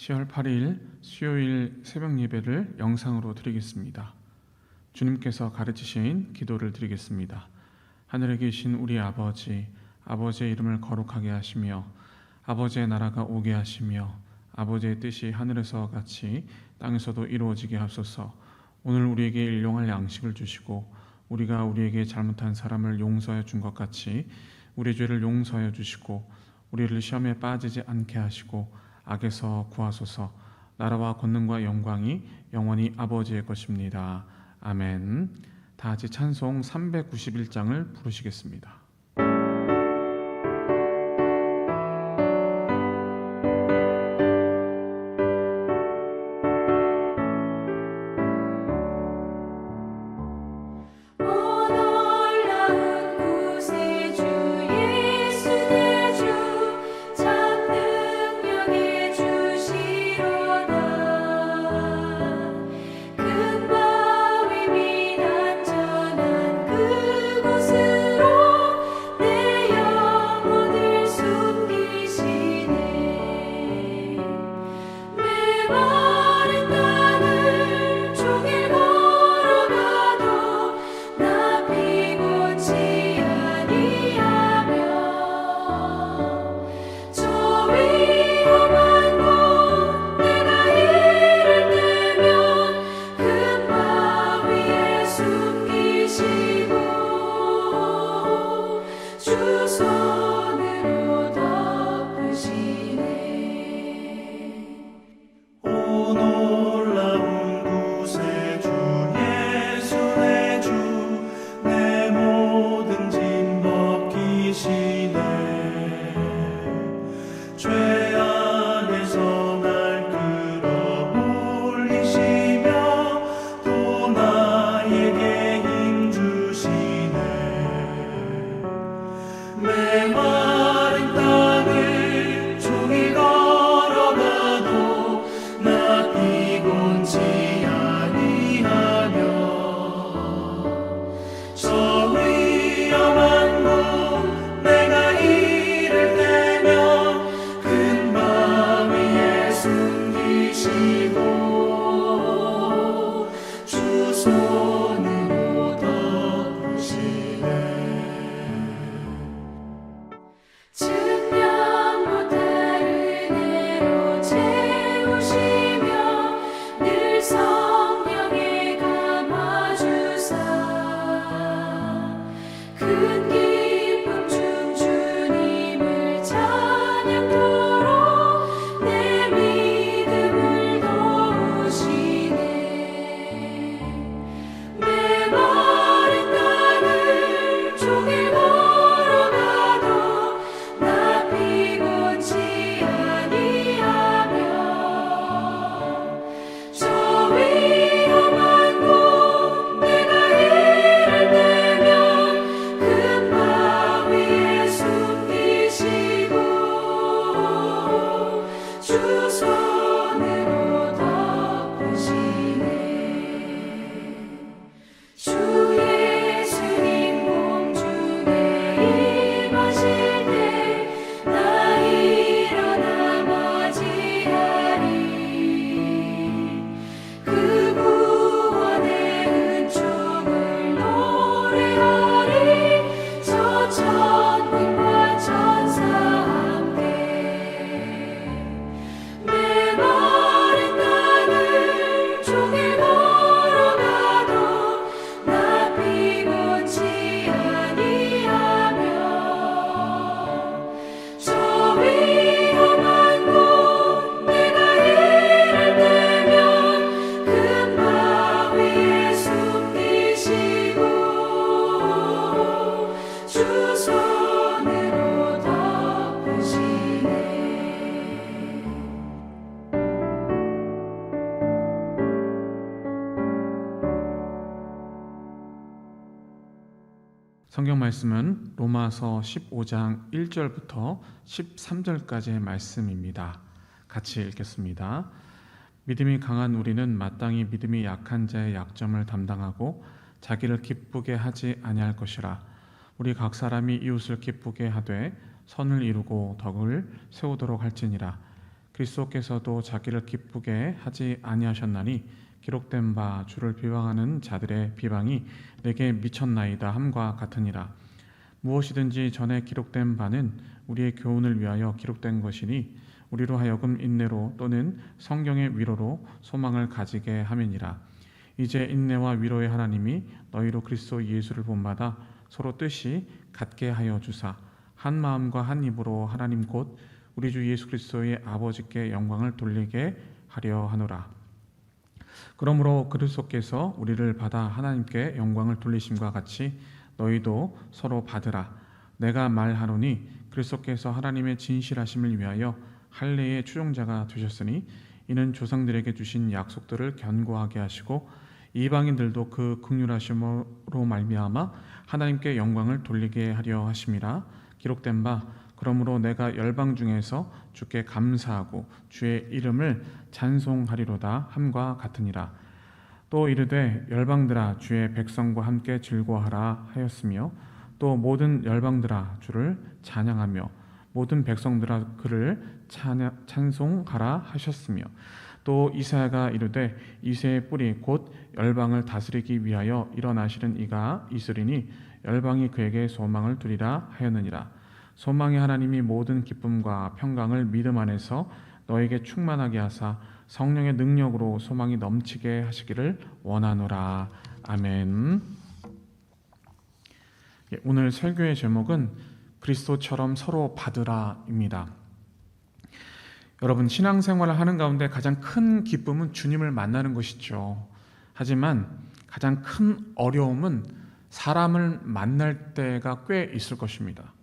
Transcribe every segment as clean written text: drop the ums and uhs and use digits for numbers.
10월 8일 수요일 새벽 예배를 영상으로 드리겠습니다. 주님께서 가르치신 기도를 드리겠습니다. 하늘에 계신 우리 아버지, 아버지의 이름을 거룩하게 하시며 아버지의 나라가 오게 하시며 아버지의 뜻이 하늘에서 같이 땅에서도 이루어지게 하소서. 오늘 우리에게 일용할 양식을 주시고 우리가 우리에게 잘못한 사람을 용서해 준 것 같이 우리 죄를 용서해 주시고 우리를 시험에 빠지지 않게 하시고 악에서 구하소서. 나라와 권능과 영광이 영원히 아버지의 것입니다. 아멘. 다 같이 찬송 391장을 부르시겠습니다. 성경 말씀은 로마서 15장 1절부터 13절까지의 말씀입니다. 같이 읽겠습니다. 믿음이 강한 우리는 마땅히 믿음이 약한 자의 약점을 담당하고 자기를 기쁘게 하지 아니할 것이라. 우리 각 사람이 이웃을 기쁘게 하되 선을 이루고 덕을 세우도록 할지니라. 그리스도께서도 자기를 기쁘게 하지 아니하셨나니 기록된 바 주를 비방하는 자들의 비방이 내게 미쳤나이다 함과 같으니라. 무엇이든지 전에 기록된 바는 우리의 교훈을 위하여 기록된 것이니 우리로 하여금 인내로 또는 성경의 위로로 소망을 가지게 함이니라. 이제 인내와 위로의 하나님이 너희로 그리스도 예수를 본받아 서로 뜻이 같게 하여 주사 한 마음과 한 입으로 하나님 곧 우리 주 예수 그리스도의 아버지께 영광을 돌리게 하려 하노라. 그러므로 그리스도께서 우리를 받아 하나님께 영광을 돌리심과 같이 너희도 서로 받으라. 내가 말하노니 그리스도께서 하나님의 진실하심을 위하여 할례의 추종자가 되셨으니 이는 조상들에게 주신 약속들을 견고하게 하시고 이방인들도 그 긍휼하심으로 말미암아 하나님께 영광을 돌리게 하려 하심이라. 기록된 바 그러므로 내가 열방 중에서 주께 감사하고 주의 이름을 찬송하리로다 함과 같으니라. 또 이르되 열방들아 주의 백성과 함께 즐거워하라 하였으며 또 모든 열방들아 주를 찬양하며 모든 백성들아 그를 찬송하라 하셨으며 또 이사야가 이르되 이새의 뿌리 곧 열방을 다스리기 위하여 일어나시는 이가 있으리니 열방이 그에게 소망을 두리라 하였느니라. 소망의 하나님이 모든 기쁨과 평강을 믿음 안에서 너에게 충만하게 하사 성령의 능력으로 소망이 넘치게 하시기를 원하노라. 아멘. 오늘 설교의 제목은 그리스도처럼 서로 받으라입니다. 여러분, 신앙생활을 하는 가운데 가장 큰 기쁨은 주님을 만나는 것이죠. 하지만 가장 큰 어려움은 사람을 만날 때가 꽤 있을 것입니다.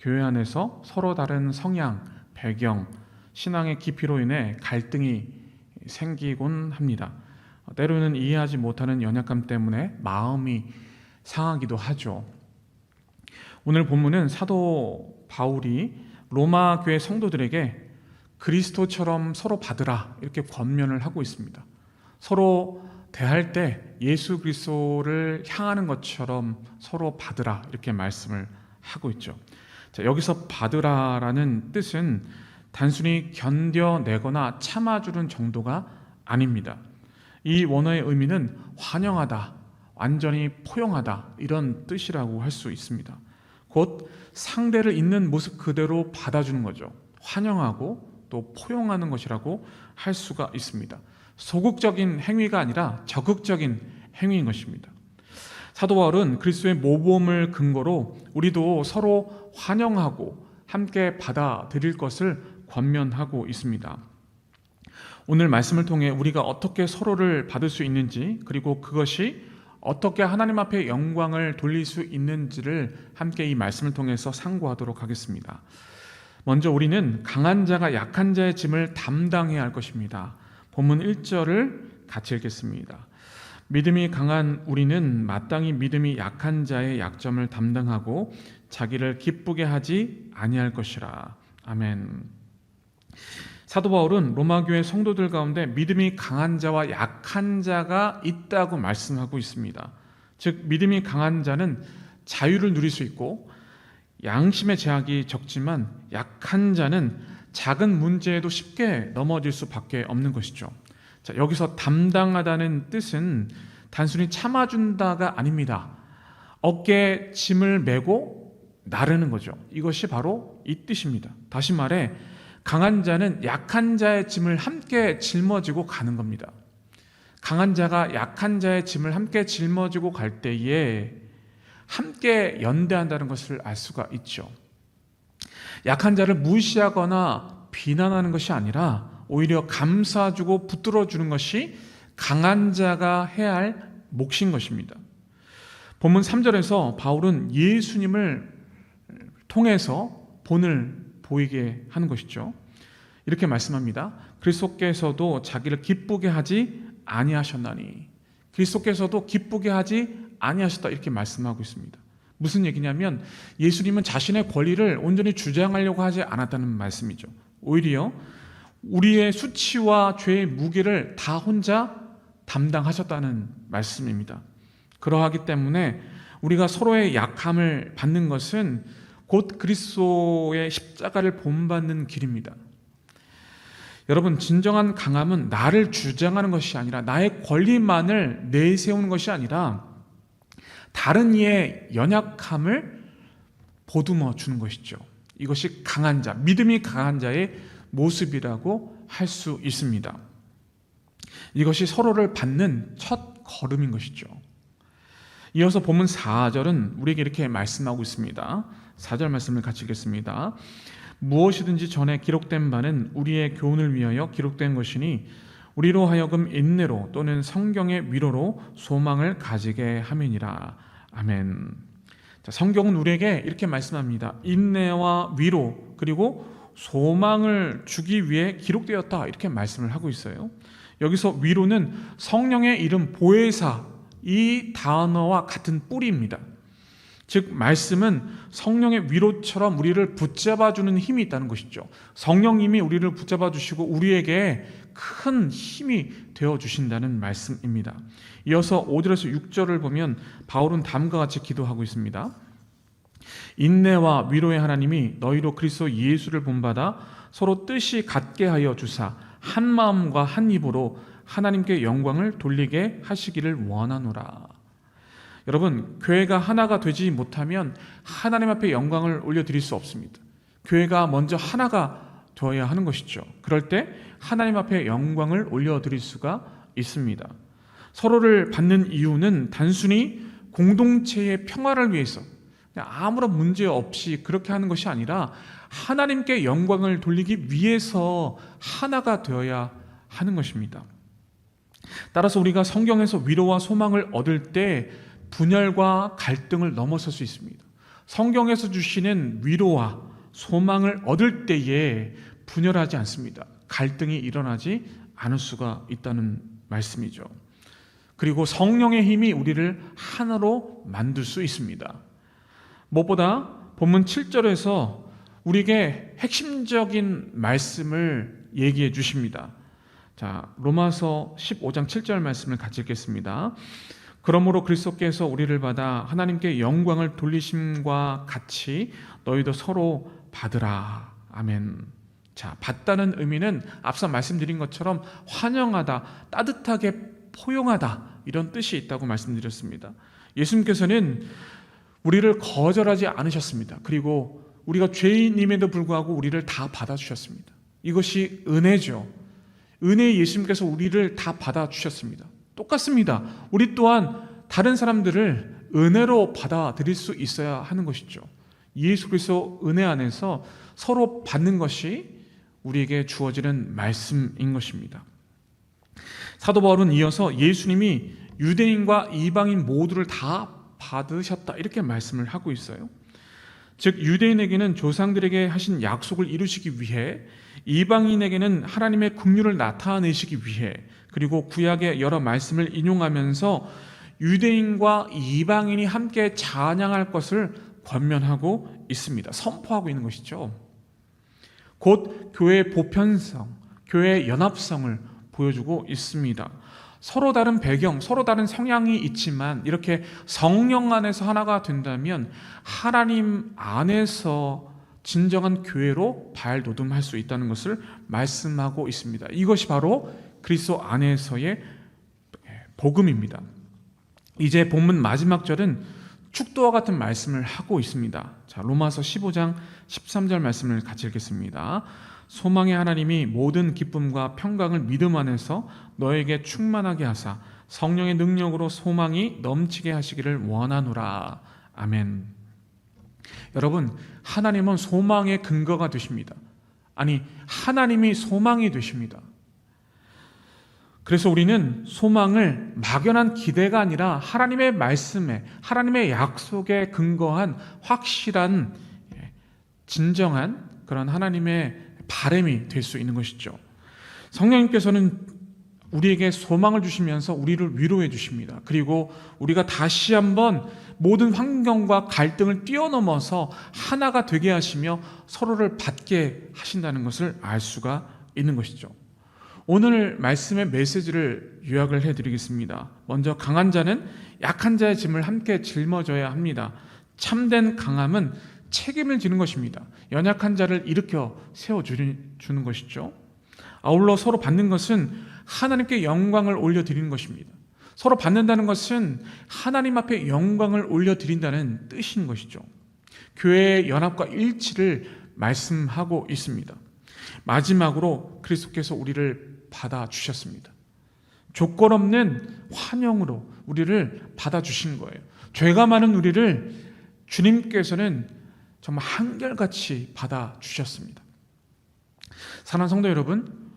교회 안에서 서로 다른 성향, 배경, 신앙의 깊이로 인해 갈등이 생기곤 합니다. 때로는 이해하지 못하는 연약감 때문에 마음이 상하기도 하죠. 오늘 본문은 사도 바울이 로마 교회 성도들에게 그리스도처럼 서로 받으라 이렇게 권면을 하고 있습니다. 서로 대할 때 예수 그리스도를 향하는 것처럼 서로 받으라 이렇게 말씀을 하고 있죠. 자, 여기서 받으라라는 뜻은 단순히 견뎌내거나 참아주는 정도가 아닙니다. 이 원어의 의미는 환영하다, 완전히 포용하다 이런 뜻이라고 할 수 있습니다. 곧 상대를 있는 모습 그대로 받아주는 거죠. 환영하고 또 포용하는 것이라고 할 수가 있습니다. 소극적인 행위가 아니라 적극적인 행위인 것입니다. 사도 바울은 그리스도의 모범을 근거로 우리도 서로 환영하고 함께 받아들일 것을 권면하고 있습니다. 오늘 말씀을 통해 우리가 어떻게 서로를 받을 수 있는지, 그리고 그것이 어떻게 하나님 앞에 영광을 돌릴 수 있는지를 함께 이 말씀을 통해서 상고하도록 하겠습니다. 먼저 우리는 강한 자가 약한 자의 짐을 담당해야 할 것입니다. 본문 1절을 같이 읽겠습니다. 믿음이 강한 우리는 마땅히 믿음이 약한 자의 약점을 담당하고 자기를 기쁘게 하지 아니할 것이라. 아멘. 사도 바울은 로마 교회 성도들 가운데 믿음이 강한 자와 약한 자가 있다고 말씀하고 있습니다. 즉 믿음이 강한 자는 자유를 누릴 수 있고 양심의 제약이 적지만 약한 자는 작은 문제에도 쉽게 넘어질 수밖에 없는 것이죠. 자, 여기서 담당하다는 뜻은 단순히 참아준다가 아닙니다. 어깨에 짐을 메고 나르는 거죠. 이것이 바로 이 뜻입니다. 다시 말해 강한 자는 약한 자의 짐을 함께 짊어지고 가는 겁니다. 강한 자가 약한 자의 짐을 함께 짊어지고 갈 때에 함께 연대한다는 것을 알 수가 있죠. 약한 자를 무시하거나 비난하는 것이 아니라 오히려 감싸주고 붙들어주는 것이 강한 자가 해야 할 몫인 것입니다. 본문 3절에서 바울은 예수님을 통해서 본을 보이게 하는 것이죠. 이렇게 말씀합니다. 그리스도께서도 자기를 기쁘게 하지 아니하셨나니. 그리스도께서도 기쁘게 하지 아니하셨다 이렇게 말씀하고 있습니다. 무슨 얘기냐면 예수님은 자신의 권리를 온전히 주장하려고 하지 않았다는 말씀이죠. 오히려 우리의 수치와 죄의 무게를 다 혼자 담당하셨다는 말씀입니다. 그러하기 때문에 우리가 서로의 약함을 받는 것은 곧 그리스도의 십자가를 본받는 길입니다. 여러분, 진정한 강함은 나를 주장하는 것이 아니라, 나의 권리만을 내세우는 것이 아니라 다른 이의 연약함을 보듬어 주는 것이죠. 이것이 강한 자, 믿음이 강한 자의 모습이라고 할 수 있습니다. 이것이 서로를 받는 첫 걸음인 것이죠. 이어서 본문 4절은 우리에게 이렇게 말씀하고 있습니다. 4절 말씀을 같이 읽겠습니다. 무엇이든지 전에 기록된 바는 우리의 교훈을 위하여 기록된 것이니 우리로 하여금 인내로 또는 성경의 위로로 소망을 가지게 함이니라. 아멘. 자, 성경은 우리에게 이렇게 말씀합니다. 인내와 위로 그리고 소망을 주기 위해 기록되었다, 이렇게 말씀을 하고 있어요. 여기서 위로는 성령의 이름 보혜사, 이 단어와 같은 뿌리입니다. 즉 말씀은 성령의 위로처럼 우리를 붙잡아주는 힘이 있다는 것이죠. 성령님이 우리를 붙잡아주시고 우리에게 큰 힘이 되어주신다는 말씀입니다. 이어서 5절에서 6절을 보면 바울은 다음과 같이 기도하고 있습니다. 인내와 위로의 하나님이 너희로 그리스도 예수를 본받아 서로 뜻이 같게 하여 주사 한 마음과 한 입으로 하나님께 영광을 돌리게 하시기를 원하노라. 여러분, 교회가 하나가 되지 못하면 하나님 앞에 영광을 올려드릴 수 없습니다. 교회가 먼저 하나가 되어야 하는 것이죠. 그럴 때 하나님 앞에 영광을 올려드릴 수가 있습니다. 서로를 받는 이유는 단순히 공동체의 평화를 위해서, 그냥 아무런 문제 없이 그렇게 하는 것이 아니라 하나님께 영광을 돌리기 위해서 하나가 되어야 하는 것입니다. 따라서 우리가 성경에서 위로와 소망을 얻을 때 분열과 갈등을 넘어설 수 있습니다. 성경에서 주시는 위로와 소망을 얻을 때에 분열하지 않습니다. 갈등이 일어나지 않을 수가 있다는 말씀이죠. 그리고 성령의 힘이 우리를 하나로 만들 수 있습니다. 무엇보다 본문 7절에서 우리에게 핵심적인 말씀을 얘기해 주십니다. 자, 로마서 15장 7절 말씀을 같이 읽겠습니다. 그러므로 그리스도께서 우리를 받아 하나님께 영광을 돌리심과 같이 너희도 서로 받으라. 아멘. 자, 받다는 의미는 앞서 말씀드린 것처럼 환영하다, 따뜻하게 포용하다, 이런 뜻이 있다고 말씀드렸습니다. 예수님께서는 우리를 거절하지 않으셨습니다. 그리고 우리가 죄인임에도 불구하고 우리를 다 받아주셨습니다. 이것이 은혜죠. 은혜의 예수님께서 우리를 다 받아주셨습니다. 똑같습니다. 우리 또한 다른 사람들을 은혜로 받아들일 수 있어야 하는 것이죠. 예수 그리스도 은혜 안에서 서로 받는 것이 우리에게 주어지는 말씀인 것입니다. 사도 바울은 이어서 예수님이 유대인과 이방인 모두를 다 받으셨다, 이렇게 말씀을 하고 있어요. 즉 유대인에게는 조상들에게 하신 약속을 이루시기 위해, 이방인에게는 하나님의 긍휼을 나타내시기 위해, 그리고 구약의 여러 말씀을 인용하면서 유대인과 이방인이 함께 찬양할 것을 권면하고 있습니다. 선포하고 있는 것이죠. 곧 교회의 보편성, 교회의 연합성을 보여주고 있습니다. 서로 다른 배경, 서로 다른 성향이 있지만 이렇게 성령 안에서 하나가 된다면 하나님 안에서 진정한 교회로 발돋움할 수 있다는 것을 말씀하고 있습니다. 이것이 바로 그리스도 안에서의 복음입니다. 이제 본문 마지막 절은 축도와 같은 말씀을 하고 있습니다. 자, 로마서 15장 13절 말씀을 같이 읽겠습니다. 소망의 하나님이 모든 기쁨과 평강을 믿음 안에서 너에게 충만하게 하사 성령의 능력으로 소망이 넘치게 하시기를 원하노라. 아멘. 여러분, 하나님은 소망의 근거가 되십니다. 아니, 하나님이 소망이 되십니다. 그래서 우리는 소망을 막연한 기대가 아니라 하나님의 말씀에, 하나님의 약속에 근거한 확실한 진정한 그런 하나님의 바람이 될 수 있는 것이죠. 성령님께서는 우리에게 소망을 주시면서 우리를 위로해 주십니다. 그리고 우리가 다시 한번 모든 환경과 갈등을 뛰어넘어서 하나가 되게 하시며 서로를 받게 하신다는 것을 알 수가 있는 것이죠. 오늘 말씀의 메시지를 요약을 해드리겠습니다. 먼저, 강한 자는 약한 자의 짐을 함께 짊어져야 합니다. 참된 강함은 책임을 지는 것입니다. 연약한 자를 일으켜 세워주는 것이죠. 아울러 서로 받는 것은 하나님께 영광을 올려드리는 것입니다. 서로 받는다는 것은 하나님 앞에 영광을 올려드린다는 뜻인 것이죠. 교회의 연합과 일치를 말씀하고 있습니다. 마지막으로 그리스도께서 우리를 받아주셨습니다. 조건 없는 환영으로 우리를 받아주신 거예요. 죄가 많은 우리를 주님께서는 정말 한결같이 받아주셨습니다. 사랑하는 성도 여러분,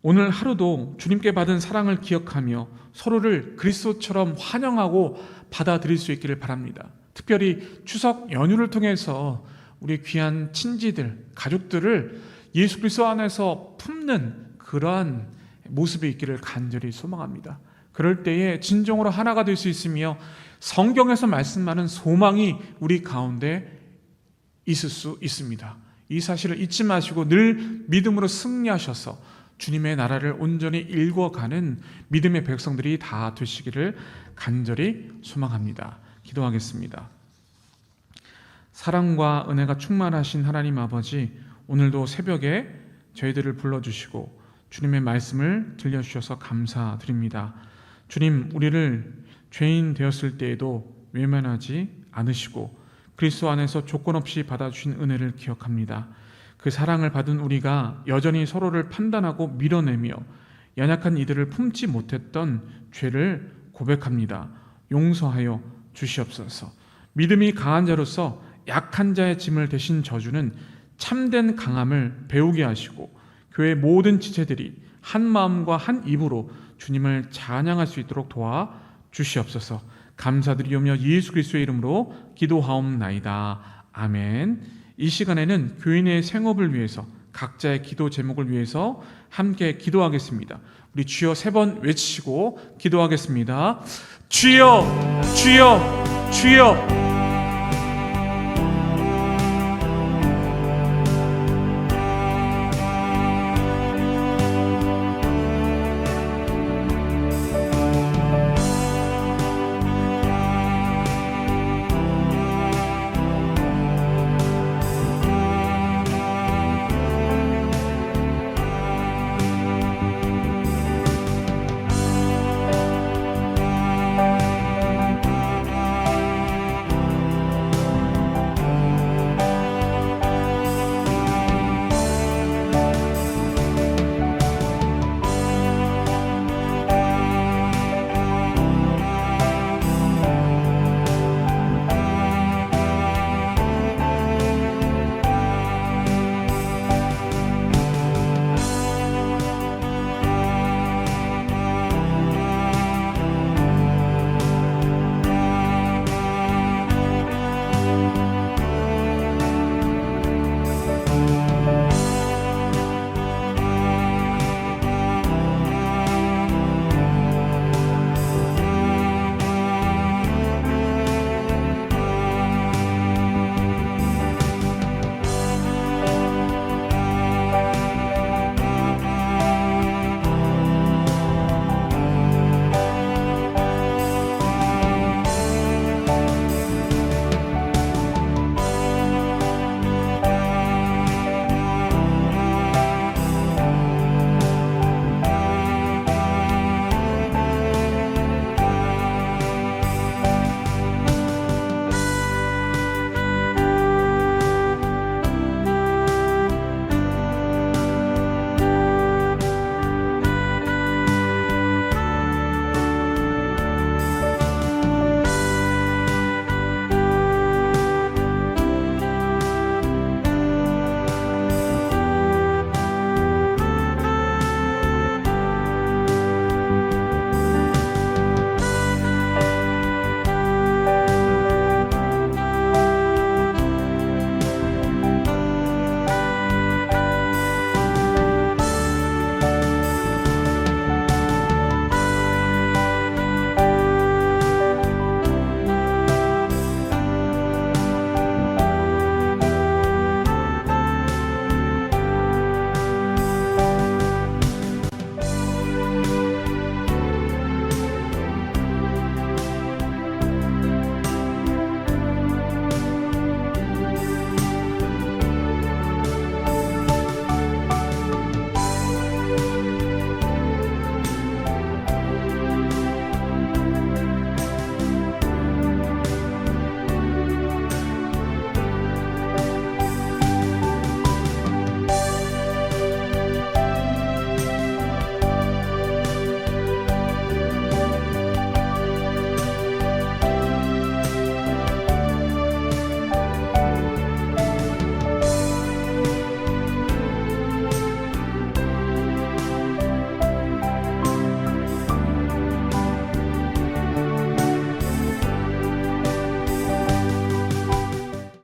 오늘 하루도 주님께 받은 사랑을 기억하며 서로를 그리스도처럼 환영하고 받아들일 수 있기를 바랍니다. 특별히 추석 연휴를 통해서 우리 귀한 친지들, 가족들을 예수 그리스도 안에서 품는 그러한 모습이 있기를 간절히 소망합니다. 그럴 때에 진정으로 하나가 될 수 있으며 성경에서 말씀하는 소망이 우리 가운데 있을 수 있습니다. 이 사실을 잊지 마시고 늘 믿음으로 승리하셔서 주님의 나라를 온전히 일궈가는 믿음의 백성들이 다 되시기를 간절히 소망합니다. 기도하겠습니다. 사랑과 은혜가 충만하신 하나님 아버지, 오늘도 새벽에 저희들을 불러주시고 주님의 말씀을 들려주셔서 감사드립니다. 주님, 우리를 죄인 되었을 때에도 외면하지 않으시고 그리스도 안에서 조건 없이 받아주신 은혜를 기억합니다. 그 사랑을 받은 우리가 여전히 서로를 판단하고 밀어내며 연약한 이들을 품지 못했던 죄를 고백합니다. 용서하여 주시옵소서. 믿음이 강한 자로서 약한 자의 짐을 대신 져주는 참된 강함을 배우게 하시고 교회 모든 지체들이 한 마음과 한 입으로 주님을 찬양할 수 있도록 도와 주시옵소서. 감사드리오며 예수 그리스도의 이름으로 기도하옵나이다. 아멘. 이 시간에는 교인의 생업을 위해서 각자의 기도 제목을 위해서 함께 기도하겠습니다. 우리 주여 3번 외치고 기도하겠습니다. 주여, 주여, 주여.